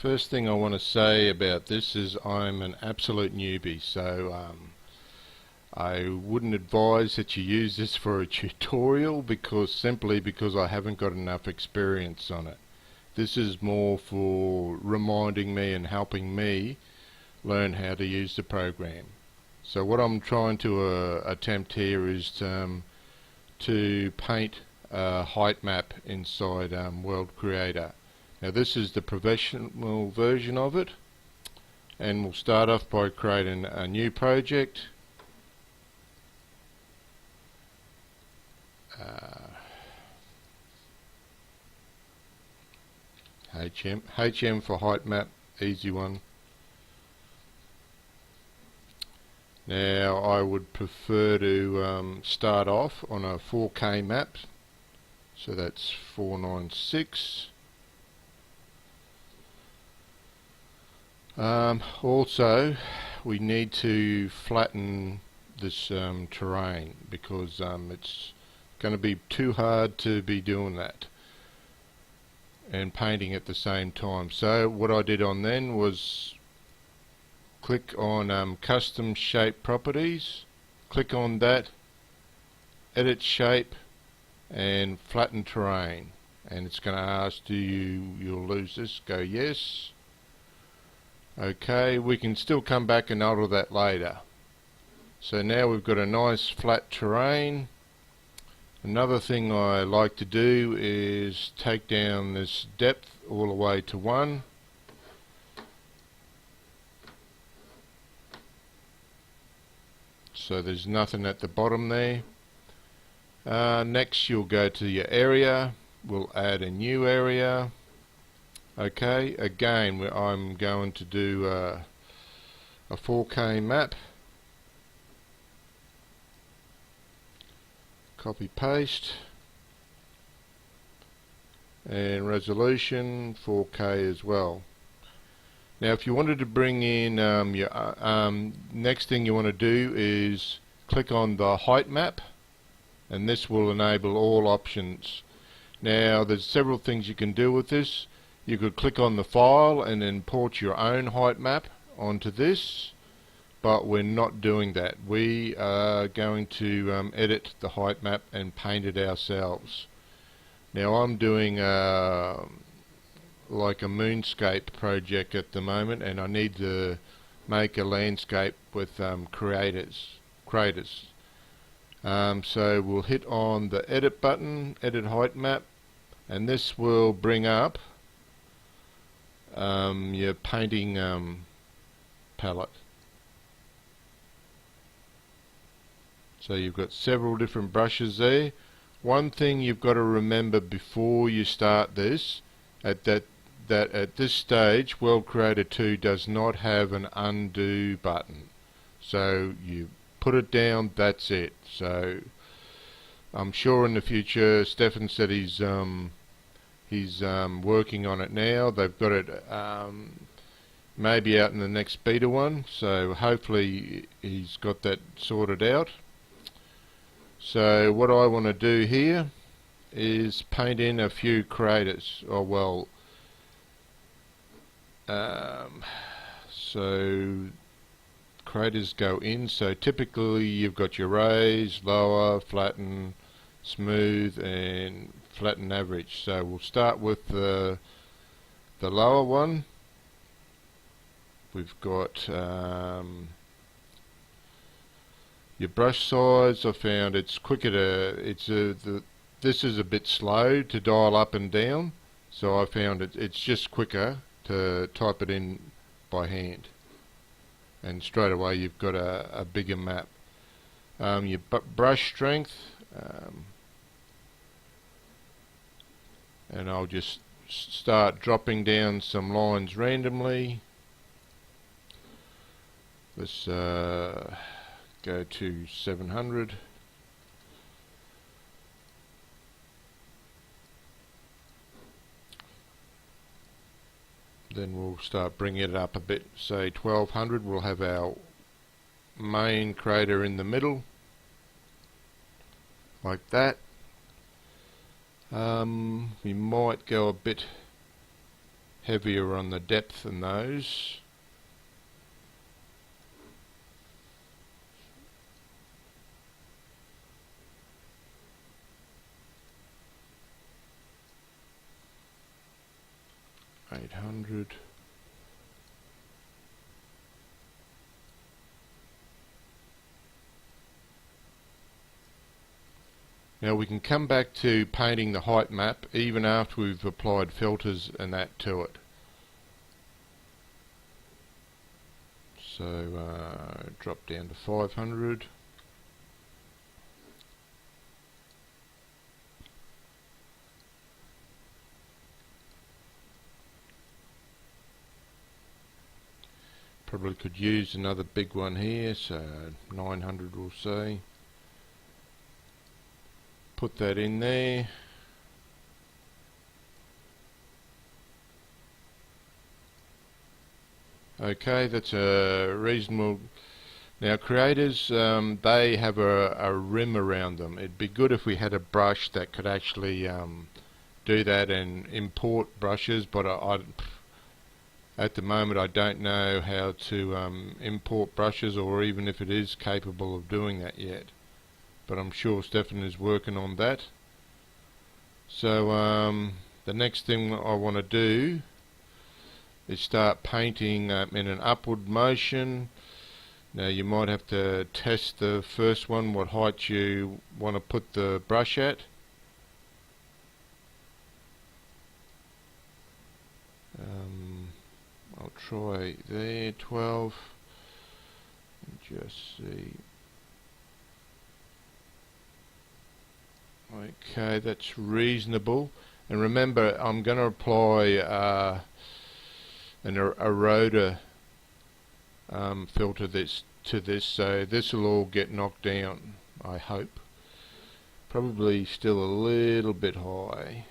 First thing I want to say about this is I'm an absolute newbie, so I wouldn't advise that you use this for a tutorial simply because I haven't got enough experience on it. This is more for reminding me and helping me learn how to use the program. So what I'm trying to attempt here is to paint a height map inside World Creator. Now this is the professional version of it, and we'll start off by creating a new project. HM for height map, easy one. Now I would prefer to start off on a 4K map, so that's 496. Also, we need to flatten this terrain because it's going to be too hard to be doing that and painting at the same time. So what I did on then was click on custom shape properties, click on that, edit shape and flatten terrain, and it's going to ask you'll lose this, go yes. Okay, we can still come back and alter that later. So now we've got a nice flat terrain. Another thing I like to do is take down this depth all the way to 1. So there's nothing at the bottom there. Next you'll go to your area. We'll add a new area. Okay, again I'm going to do a 4K map. Copy paste, and resolution 4K as well. Now if you wanted to bring in your next thing you want to do is click on the height map, and this will enable all options. Now there's several things you can do with this. You could click on the file and import your own height map onto this, but we're not doing that. We are going to edit the height map and paint it ourselves. Now I'm doing like a moonscape project at the moment, and I need to make a landscape with creators. So we'll hit on the edit button, edit height map, and this will bring up your painting palette. So you've got several different brushes there. One thing you've got to remember before you start this, that at this stage World Creator 2 does not have an undo button. So you put it down, that's it. So I'm sure in the future, Stefan said he's working on it now. They've got it maybe out in the next beta one, so hopefully he's got that sorted out. So what I want to do here is paint in a few creators. So creators go in, so typically you've got your raise, lower, flatten, smooth and flatten average. So we'll start with the lower one. We've got your brush size. I found it's quicker to this is a bit slow to dial up and down, so I found it's just quicker to type it in by hand, and straight away you've got a bigger map. Your brush strength, and I'll just start dropping down some lines randomly. Let's go to 700. Then we'll start bringing it up a bit, say 1200. We'll have our main crater in the middle, like that. We might go a bit heavier on the depth than those. $800. Now we can come back to painting the height map even after we've applied filters and that to it. So drop down to 500. Probably could use another big one here, so 900 we'll say. Put that in there. Okay, that's a reasonable. Now creators, they have a rim around them. It'd be good if we had a brush that could actually do that and import brushes, but at the moment I don't know how to import brushes, or even if it is capable of doing that yet. But I'm sure Stefan is working on that. So the next thing I want to do is start painting in an upward motion. Now you might have to test the first one, what height you want to put the brush at. I'll try there, 12, and just see. Okay, that's reasonable. And remember, I'm going to apply an eroder filter to this, so this will all get knocked down, I hope. Probably still a little bit high.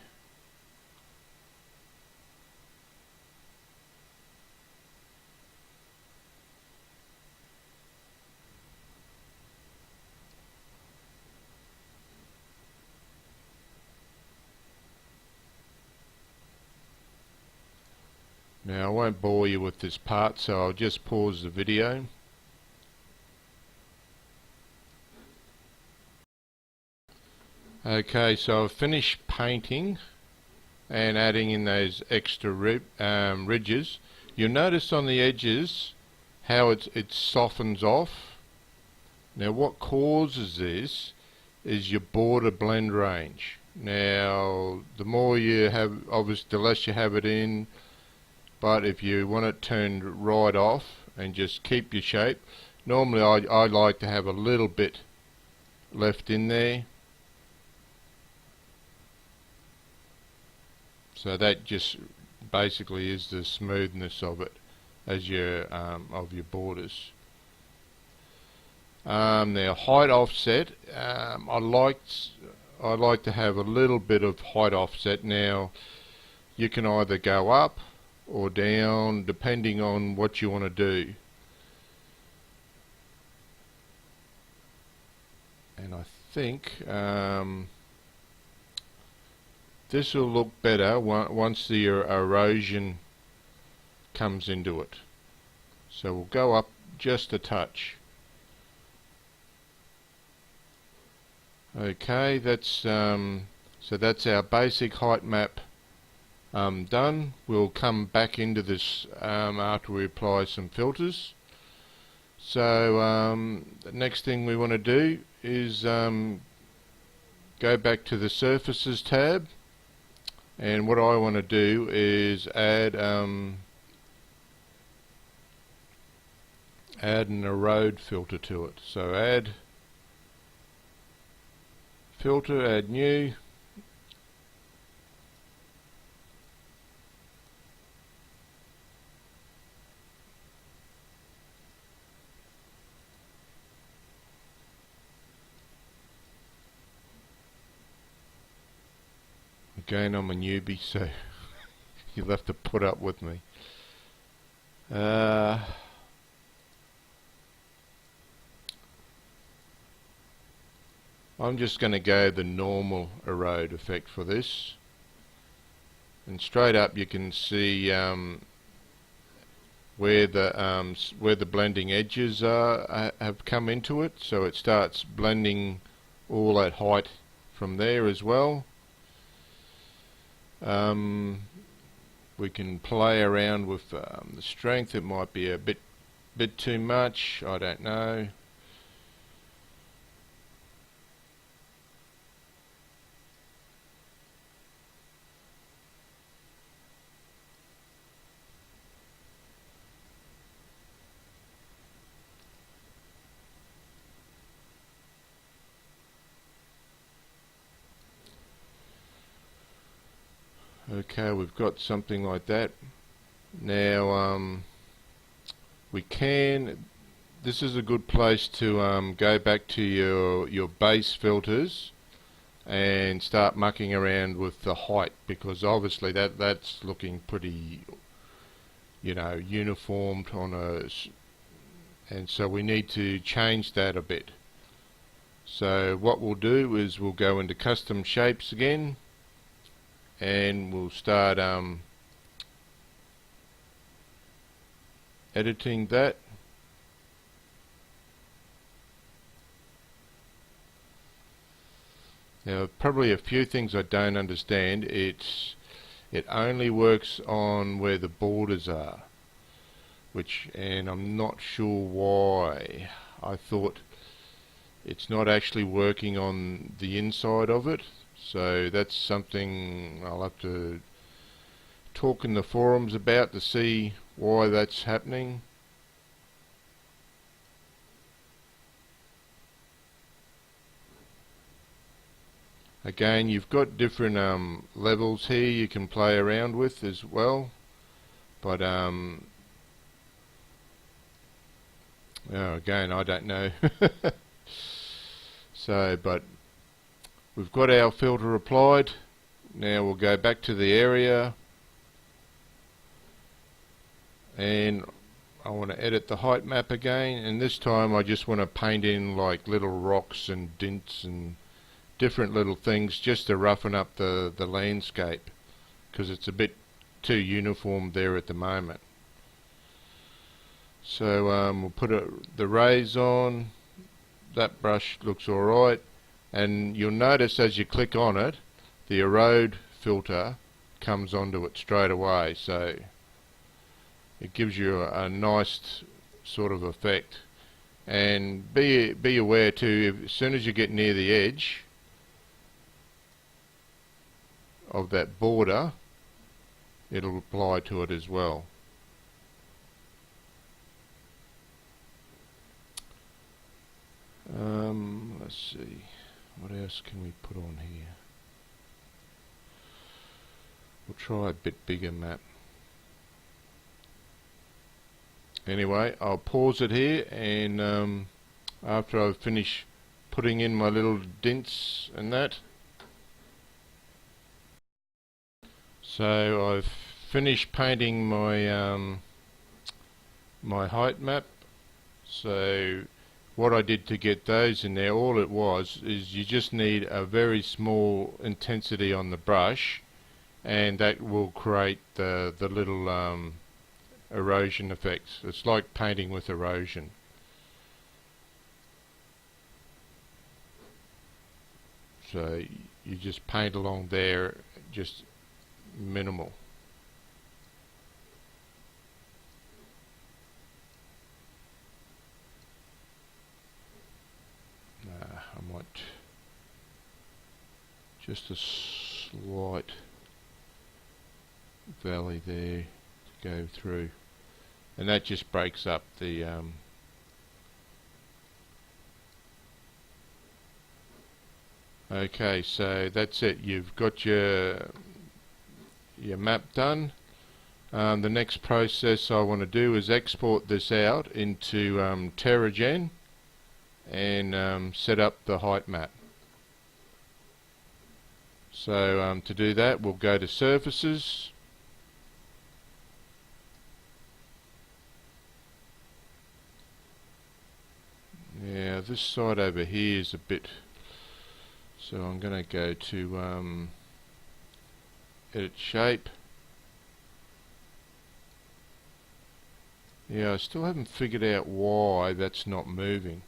Now I won't bore you with this part, so I'll just pause the video. Okay, so I've finished painting and adding in those extra ridges. You'll notice on the edges how it softens off. Now what causes this is your border blend range. Now the more you have, obviously the less you have it in, but if you want it turned right off and just keep your shape, normally I like to have a little bit left in there. So that just basically is the smoothness of it as your of your borders. Now height offset, I like to have a little bit of height offset. Now you can either go up or down depending on what you want to do. And I think this will look better once the erosion comes into it. So we'll go up just a touch. Okay, that's so that's our basic height map done. We'll come back into this after we apply some filters. So the next thing we want to do is go back to the surfaces tab, and what I want to do is add an erode filter to it. So add filter, add new. Again, I'm a newbie, so you'll have to put up with me. I'm just going to go the normal erode effect for this. and straight up you can see where the blending edges have come into it, so it starts blending all that height from there as well. We can play around with the strength. It might be a bit too much, I don't know. Okay, we've got something like that. Now this is a good place to go back to your base filters and start mucking around with the height, because obviously that's looking pretty, you know, uniformed and so we need to change that a bit. So what we'll do is we'll go into custom shapes again, and we'll start editing that. Now, probably a few things I don't understand. It only works on where the borders are, and I'm not sure why. I thought it's not actually working on the inside of it. So that's something I'll have to talk in the forums about to see why that's happening. Again, you've got different levels here you can play around with as well, but again, I don't know. But we've got our filter applied. Now we'll go back to the area, and I want to edit the height map again, and this time I just want to paint in like little rocks and dints and different little things just to roughen up the landscape, because it's a bit too uniform there at the moment. So we'll put the rays on. That brush looks alright, and you'll notice as you click on it, the erode filter comes onto it straight away, so it gives you a nice sort of effect. And be aware too, as soon as you get near the edge of that border, it'll apply to it as well. Let's see, what else can we put on here? We'll try a bit bigger map. Anyway, I'll pause it here, and after I finish putting in my little dints and that. So I've finished painting my my height map. So what I did to get those in there, all it was is you just need a very small intensity on the brush, and that will create the little erosion effects. It's like painting with erosion. So you just paint along there, just minimal. I might just a slight valley there to go through, and that just breaks up the okay, so that's it. You've got your map done. The next process I want to do is export this out into Terragen and set up the height map. So to do that, we'll go to surfaces, now this side over here is a bit, so I'm going to go to edit shape, Yeah, I still haven't figured out why that's not moving.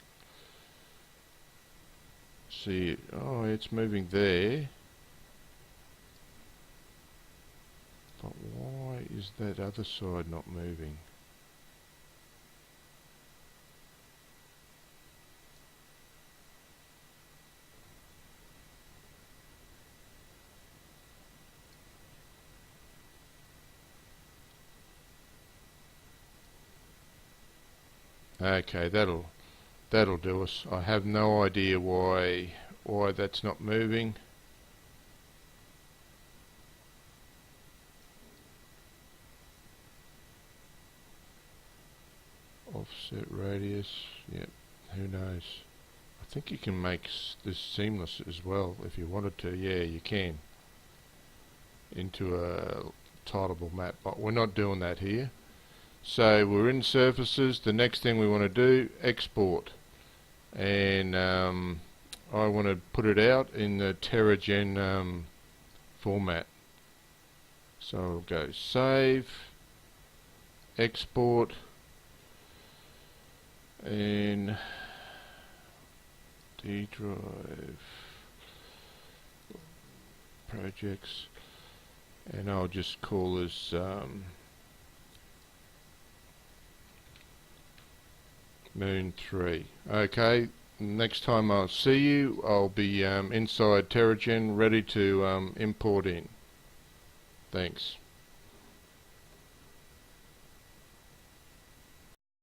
See, oh, it's moving there. But why is that other side not moving? Okay, that'll do us. I have no idea why that's not moving. Offset radius, yep, who knows. I think you can make this seamless as well if you wanted to. Yeah, you can. Into a titleable map, but we're not doing that here. So we're in surfaces. The next thing we want to do, export. And I want to put it out in the Terragen format. So I'll go save, export, and D drive, projects, and I'll just call this Moon 3. Okay, next time I'll see you, I'll be inside Terragen ready to import in. Thanks.